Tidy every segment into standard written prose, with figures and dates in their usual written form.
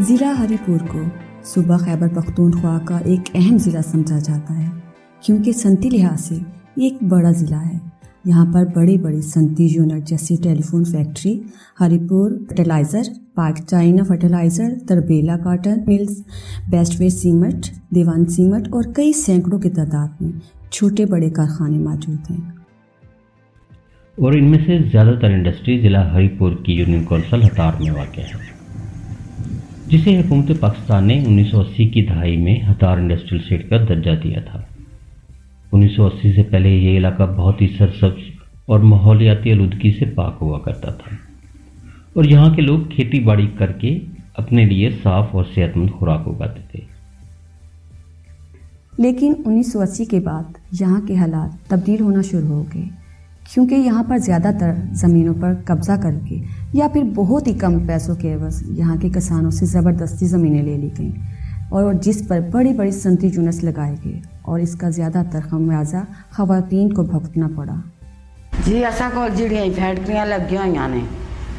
ضلع ہری پور کو صوبہ خیبر پختونخوا کا ایک اہم ضلع سمجھا جاتا ہے کیونکہ صنعتی لحاظ سے یہ ایک بڑا ضلع ہے۔ یہاں پر بڑی بڑی صنعتی یونٹ جیسے ٹیلی فون فیکٹری، ہری پور fertilizer, Pak China fertilizer, Tarbela cotton mills, best way cement, Dewan cement اور کئی سینکڑوں کی تعداد میں چھوٹے بڑے کارخانے موجود ہیں۔ اور ان میں سے زیادہ تر انڈسٹری ضلع ہری پور کی یونین کونسل ہتار میں واقع ہے، جسے حکومت پاکستان نے 1980 کی دہائی میں ہتار انڈسٹریل اسٹیٹ کا درجہ دیا تھا۔ 1980 سے پہلے یہ علاقہ بہت ہی سرسبز اور ماحولیاتی آلودگی سے پاک ہوا کرتا تھا، اور یہاں کے لوگ کھیتی باڑی کر کے اپنے لیے صاف اور صحت مند خوراک اگاتے تھے۔ لیکن 1980 کے بعد یہاں کے حالات تبدیل ہونا شروع ہو گئے، کیونکہ یہاں پر زیادہ تر زمینوں پر قبضہ کر کے یا پھر بہت ہی کم پیسوں کے عوض یہاں کے کسانوں سے زبردستی زمینیں لے لی گئیں، اور جس پر بڑی بڑی صنعتی یونٹس لگائے گئے، اور اس کا زیادہ تر خمیازہ خواتین کو بھگتنا پڑا۔ جی اساں کو جڑیاں فیکٹریاں لگی ہوئی نے،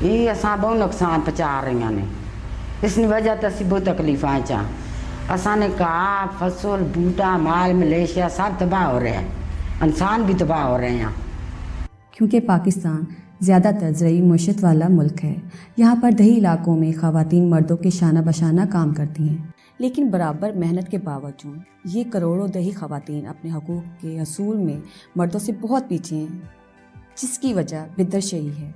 یہ اساں بہت نقصان پہنچا رہی نے، اس وجہ سے اسی بہت تکلیفاں چاں۔ اساں نے کہا فصل بوٹا مال ملیشیا سب تباہ ہو رہے ہیں، انسان بھی تباہ ہو رہے ہیں۔ کیونکہ پاکستان زیادہ تر زرعی معیشت والا ملک ہے، یہاں پر دیہی علاقوں میں خواتین مردوں کے شانہ بشانہ کام کرتی ہیں، لیکن برابر محنت کے باوجود یہ کروڑوں دیہی خواتین اپنے حقوق کے حصول میں مردوں سے بہت پیچھے ہیں، جس کی وجہ بدرشئی ہے۔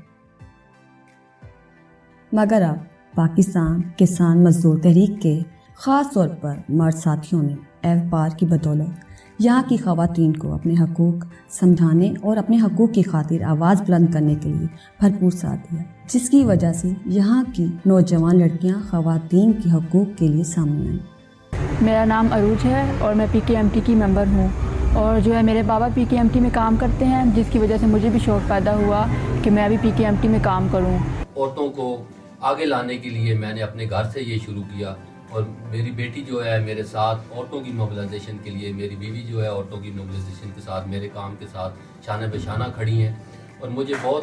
مگر اب پاکستان کسان مزدور تحریک کے خاص طور پر مرد ساتھیوں نے ایف کی بدولت یہاں کی خواتین کو اپنے حقوق سمجھانے اور اپنے حقوق کی خاطر آواز بلند کرنے کے لیے بھرپور ساتھ دیا، جس کی وجہ سے یہاں کی نوجوان لڑکیاں خواتین کے حقوق کے لیے سامنے آئیں۔ میرا نام عروج ہے اور میں PKMT کی ممبر ہوں، اور جو ہے میرے بابا PKMT میں کام کرتے ہیں، جس کی وجہ سے مجھے بھی شوق پیدا ہوا کہ میں بھی PKMT میں کام کروں۔ عورتوں کو آگے لانے کے لیے میں نے اپنے گھر سے یہ شروع کیا، اور میری بیٹی جو ہے میرے ساتھ عورتوں کی موبلائزیشن کے لیے، میری بیوی جو ہے عورتوں کی موبلائزیشن کے ساتھ میرے کام کے ساتھ شانہ بہ شانہ کھڑی ہیں، اور مجھے بہت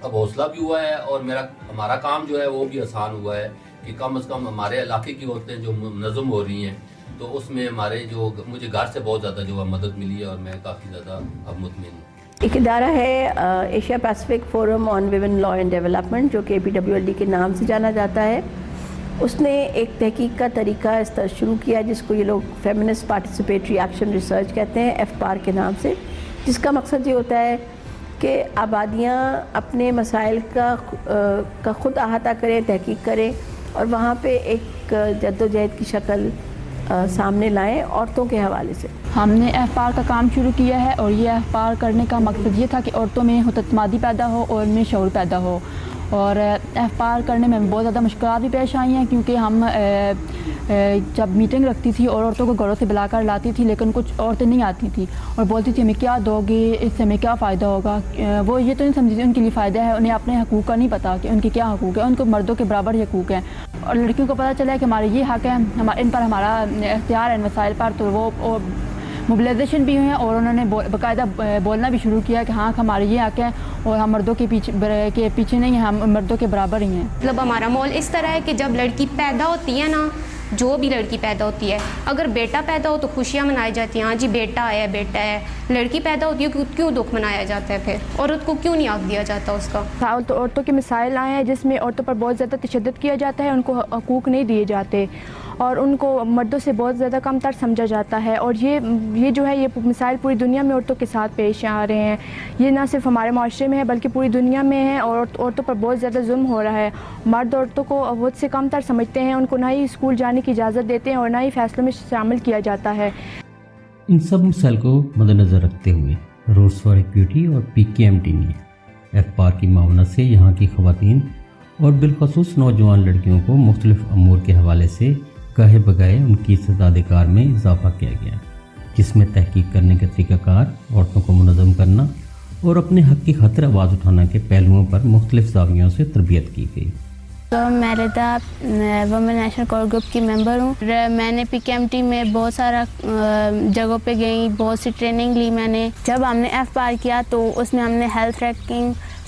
اب حوصلہ بھی ہوا ہے، اور ہمارا کام جو ہے وہ بھی آسان ہوا ہے کہ کم از کم ہمارے علاقے کی عورتیں جو منظم ہو رہی ہیں، تو اس میں مجھے گھر سے بہت زیادہ جو ہے مدد ملی ہے، اور میں کافی زیادہ اب مطمئن ہوں۔ ایک ادارہ ہے Asia Pacific forum on women law and development, جو کہ APWLD کے نام سے جانا جاتا ہے۔ اس نے ایک تحقیق کا طریقہ اس طرح شروع کیا جس کو یہ لوگ فیمنسٹ پارٹیسپیٹری ایکشن ریسرچ کہتے ہیں، FPAR کے نام سے، جس کا مقصد یہ ہوتا ہے کہ آبادیاں اپنے مسائل کا خود احاطہ کریں، تحقیق کریں، اور وہاں پہ ایک جدوجہد کی شکل سامنے لائیں عورتوں کے حوالے سے۔ ہم نے FPAR کا کام شروع کیا ہے، اور یہ FPAR کرنے کا مقصد یہ تھا کہ عورتوں میں خوداعتمادی پیدا ہو اور ان میں شعور پیدا ہو۔ اور FPAR کرنے میں بہت زیادہ مشکلات بھی پیش آئی ہیں، کیونکہ ہم جب میٹنگ رکھتی تھی اور عورتوں کو گھروں سے بلا کر لاتی تھی، لیکن کچھ عورتیں نہیں آتی تھیں اور بولتی تھی ہمیں کیا دو گے، اس سے ہمیں کیا فائدہ ہوگا۔ وہ یہ تو نہیں سمجھتی ان کے لیے فائدہ ہے، انہیں اپنے حقوق کا نہیں پتہ کہ ان کے کیا حقوق ہیں، ان کو مردوں کے برابر حقوق ہیں، اور لڑکیوں کو پتہ چلا ہے کہ ہمارے یہ حق ہیں، ان پر ہمارا اختیار ہے ان مسائل پر، تو وہ موبلائزیشن بھی ہوئی ہیں، اور انہوں نے باقاعدہ بولنا بھی شروع کیا کہ ہاں ہمارے یہ حق ہے، اور ہم مردوں کے پیچھے نہیں ہیں، ہم مردوں کے برابر ہی ہیں۔ مطلب ہمارا ماحول اس طرح ہے کہ جب لڑکی پیدا ہوتی ہے نا، جو بھی لڑکی پیدا ہوتی ہے، اگر بیٹا پیدا ہو تو خوشیاں منائی جاتی ہیں، ہاں جی بیٹا آیا بیٹا ہے۔ لڑکی پیدا ہوتی ہے کیوں دکھ منایا جاتا ہے، پھر عورت کو کیوں نہیں حق دیا جاتا اس کا۔ عورتوں کے مسائل آئے ہیں جس میں عورتوں پر بہت زیادہ تشدد کیا جاتا ہے، ان کو حقوق نہیں دیے جاتے، اور ان کو مردوں سے بہت زیادہ کم تر سمجھا جاتا ہے، اور یہ جو ہے یہ مسائل پوری دنیا میں عورتوں کے ساتھ پیش آ رہے ہیں۔ یہ نہ صرف ہمارے معاشرے میں ہے بلکہ پوری دنیا میں ہے، اور عورتوں پر بہت زیادہ ظلم ہو رہا ہے۔ مرد عورتوں کو خود سے کم تر سمجھتے ہیں، ان کو نہ ہی اسکول جانے کی اجازت دیتے ہیں اور نہ ہی فیصلوں میں شامل کیا جاتا ہے۔ ان سب مسائل کو مد نظر رکھتے ہوئے روڈس فار ایکویٹی اور PKMT نے FPAR کی معاونت سے یہاں کی خواتین اور بالخصوص نوجوان لڑکیوں کو مختلف امور کے حوالے سے کہے بگائے ان کی استعداد کار میں اضافہ کیا گیا، جس میں تحقیق کرنے کے طریقہ کار، عورتوں کو منظم کرنا اور اپنے حق کی خاطر آواز اٹھانا کے پہلوؤں پر مختلف زاویوں سے تربیت کی گئی۔ تو میں رضا وومن نیشنل کور گروپ کی ممبر ہوں۔ میں نے PKMT میں بہت سارا جگہوں پہ گئی، بہت سی ٹریننگ لی میں نے۔ جب ہم نے FPAR کیا تو اس میں ہم نے ہیلتھ ٹریکنگ،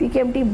PKMT